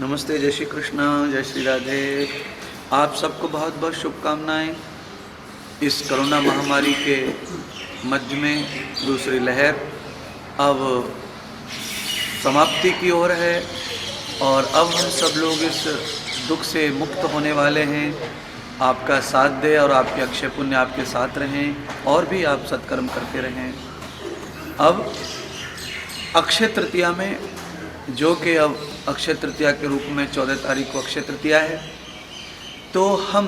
नमस्ते, जय श्री कृष्ण, जय श्री राधे। आप सबको बहुत बहुत शुभकामनाएं। इस कोरोना महामारी के मध्य में दूसरी लहर अब समाप्ति की ओर है और अब हम सब लोग इस दुख से मुक्त होने वाले हैं। आपका साथ दे और आपके अक्षय पुण्य आपके साथ रहें और भी आप सत्कर्म करते रहें। अब अक्षय तृतीया में, जो कि अब अक्षय तृतीया के रूप में 14 तारीख को अक्षय तृतीया है, तो हम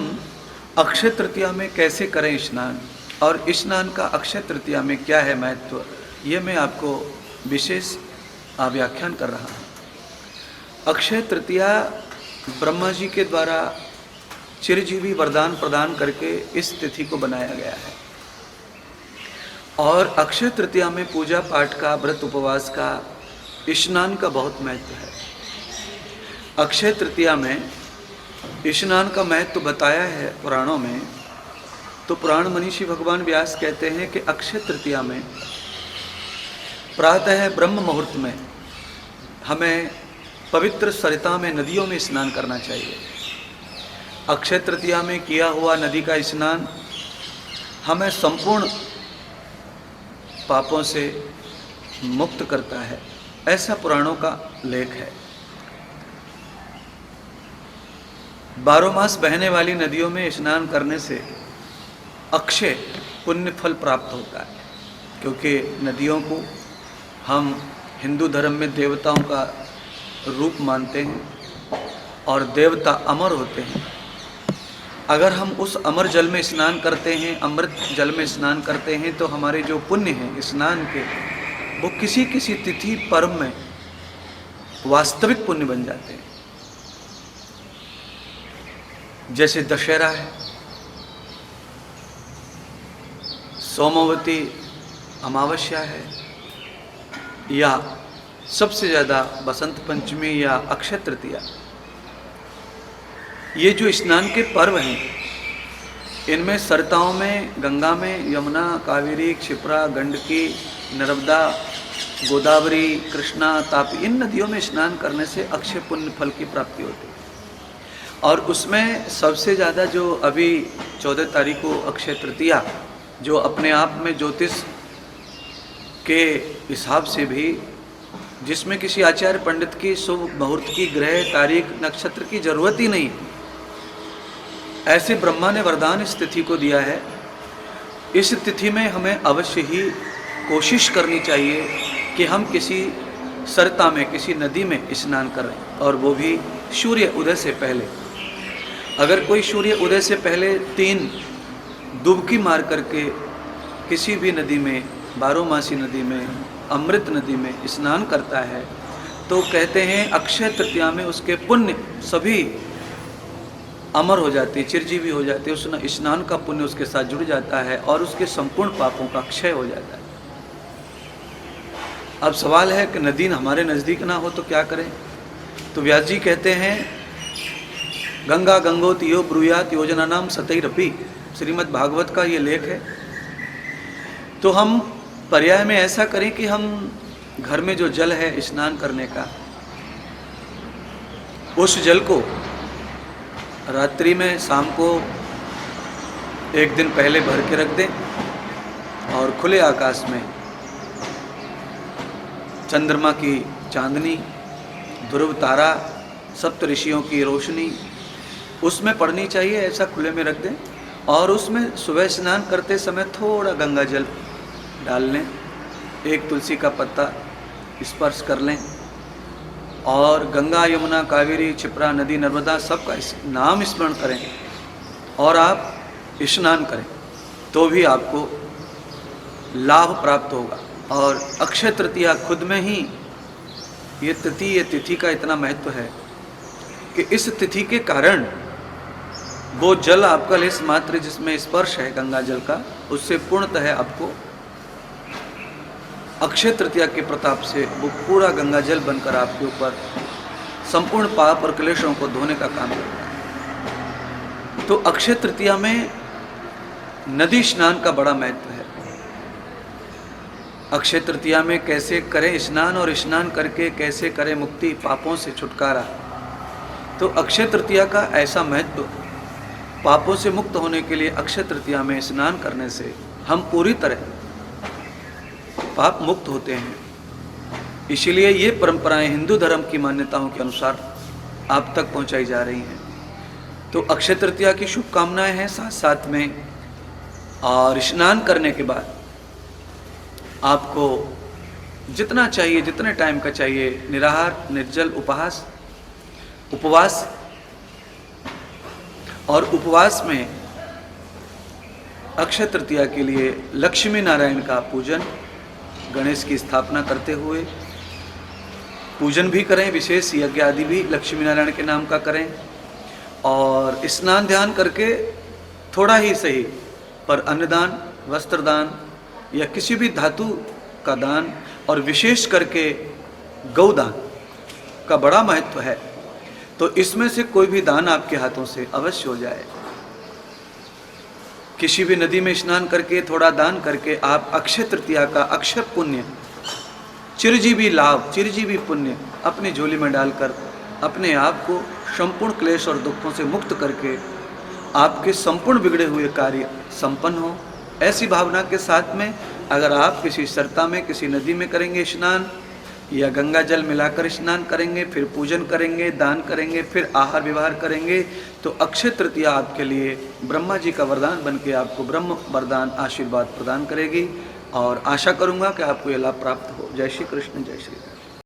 अक्षय तृतीया में कैसे करें स्नान और स्नान का अक्षय तृतीया में क्या है महत्व, ये मैं आपको विशेष व्याख्यान कर रहा हूँ। अक्षय तृतीया ब्रह्मा जी के द्वारा चिरजीवी वरदान प्रदान करके इस तिथि को बनाया गया है और अक्षय तृतीया में पूजा पाठ का, व्रत उपवास का, स्नान का बहुत महत्व है। अक्षय तृतीया में स्नान का महत्व बताया है पुराणों में। तो पुराण मनीषी भगवान व्यास कहते हैं कि अक्षय तृतीया में प्रातः ब्रह्म मुहूर्त में हमें पवित्र सरिता में, नदियों में स्नान करना चाहिए। अक्षय तृतीया में किया हुआ नदी का स्नान हमें संपूर्ण पापों से मुक्त करता है, ऐसा पुराणों का लेख है। 12 मास बहने वाली नदियों में स्नान करने से अक्षय पुण्य फल प्राप्त होता है, क्योंकि नदियों को हम हिंदू धर्म में देवताओं का रूप मानते हैं और देवता अमर होते हैं। अगर हम उस अमर जल में स्नान करते हैं, अमृत जल में स्नान करते हैं, तो हमारे जो पुण्य हैं स्नान के, वो किसी किसी तिथि पर्व में वास्तविक पुण्य बन जाते हैं। जैसे दशहरा है, सोमवती अमावस्या है, या सबसे ज़्यादा बसंत पंचमी या अक्षय तृतीया। ये जो स्नान के पर्व हैं, इनमें सरिताओं में, गंगा में, यमुना, कावेरी, क्षिप्रा, गंडकी, नर्मदा, गोदावरी, कृष्णा, तापी, इन नदियों में स्नान करने से अक्षय पुण्य फल की प्राप्ति होती है। और उसमें सबसे ज़्यादा जो अभी 14 तारीख को अक्षय तृतीया, जो अपने आप में ज्योतिष के हिसाब से भी, जिसमें किसी आचार्य पंडित की शुभ मुहूर्त की, ग्रह, तारीख, नक्षत्र की जरूरत ही नहीं, ऐसे ब्रह्मा ने वरदान इस तिथि को दिया है। इस तिथि में हमें अवश्य ही कोशिश करनी चाहिए कि हम किसी सरिता में, किसी नदी में स्नान करें, और वो भी सूर्य उदय से पहले। अगर कोई सूर्य उदय से पहले 3 डुबकी मार करके किसी भी नदी में, 12 मासी नदी में, अमृत नदी में स्नान करता है, तो कहते हैं अक्षय तृतीया में उसके पुण्य सभी अमर हो जाते, चिरजीवी हो जाते, उस स्नान का पुण्य उसके साथ जुड़ जाता है और उसके संपूर्ण पापों का क्षय हो जाता है। अब सवाल है कि नदी हमारे नज़दीक ना हो तो क्या करें? तो व्यास जी कहते हैं, गंगा गंगोति यो ब्रूयात योजना नाम सतैरपि, श्रीमद् भागवत का ये लेख है। तो हम पर्याय में ऐसा करें कि हम घर में जो जल है स्नान करने का, उस जल को रात्रि में, शाम को 1 दिन पहले भर के रख दें और खुले आकाश में चंद्रमा की चांदनी, ध्रुव तारा, सप्त ऋषियों की रोशनी उसमें पड़नी चाहिए, ऐसा खुले में रख दें। और उसमें सुबह स्नान करते समय थोड़ा गंगा जल डाल लें, 1 तुलसी का पत्ता स्पर्श कर लें, और गंगा, यमुना, कावेरी, क्षिप्रा, नदी, नर्मदा सबका नाम स्मरण करें और आप स्नान करें, तो भी आपको लाभ प्राप्त होगा। और अक्षय तृतीया खुद में ही ये तिथि का इतना महत्व है कि इस तिथि के कारण वो जल आपका लेस मात्र जिसमें स्पर्श है गंगा जल का, उससे पूर्णतः आपको अक्षय तृतीया के प्रताप से वो पूरा गंगा जल बनकर आपके ऊपर संपूर्ण पाप और क्लेशों को धोने का काम करता है। तो अक्षय तृतीया में नदी स्नान का बड़ा महत्व है। अक्षय तृतीया में कैसे करें स्नान और स्नान करके कैसे करें मुक्ति, पापों से छुटकारा, तो अक्षय तृतीया का ऐसा महत्व, पापों से मुक्त होने के लिए अक्षय तृतीया में स्नान करने से हम पूरी तरह पाप मुक्त होते हैं। इसीलिए ये परंपराएं हिंदू धर्म की मान्यताओं के अनुसार आप तक पहुंचाई जा रही हैं। तो अक्षय तृतीया की शुभकामनाएं हैं साथ साथ में। और स्नान करने के बाद आपको जितना चाहिए, जितने टाइम का चाहिए, निराहार, निर्जल उपवास, और उपवास में अक्षय तृतीया के लिए लक्ष्मी नारायण का पूजन, गणेश की स्थापना करते हुए पूजन भी करें, विशेष यज्ञ आदि भी लक्ष्मी नारायण के नाम का करें। और स्नान ध्यान करके थोड़ा ही सही पर अन्नदान, वस्त्रदान या किसी भी धातु का दान, और विशेष करके गौदान का बड़ा महत्व है। तो इसमें से कोई भी दान आपके हाथों से अवश्य हो जाए। किसी भी नदी में स्नान करके थोड़ा दान करके आप अक्षय तृतीया का अक्षय पुण्य, चिरजीवी लाभ, चिरजीवी पुण्य अपनी झोली में डालकर अपने आप को संपूर्ण क्लेश और दुखों से मुक्त करके आपके संपूर्ण बिगड़े हुए कार्य संपन्न हो। ऐसी भावना के साथ में अगर आप किसी सरता में, किसी नदी में करेंगे स्नान, या गंगा जल मिलाकर स्नान करेंगे, फिर पूजन करेंगे, दान करेंगे, फिर आहार विहार करेंगे, तो अक्षय तृतीया आपके लिए ब्रह्मा जी का वरदान बन के आपको ब्रह्म वरदान आशीर्वाद प्रदान करेगी। और आशा करूँगा कि आपको यह लाभ प्राप्त हो। जय श्री कृष्ण, जय श्री राम।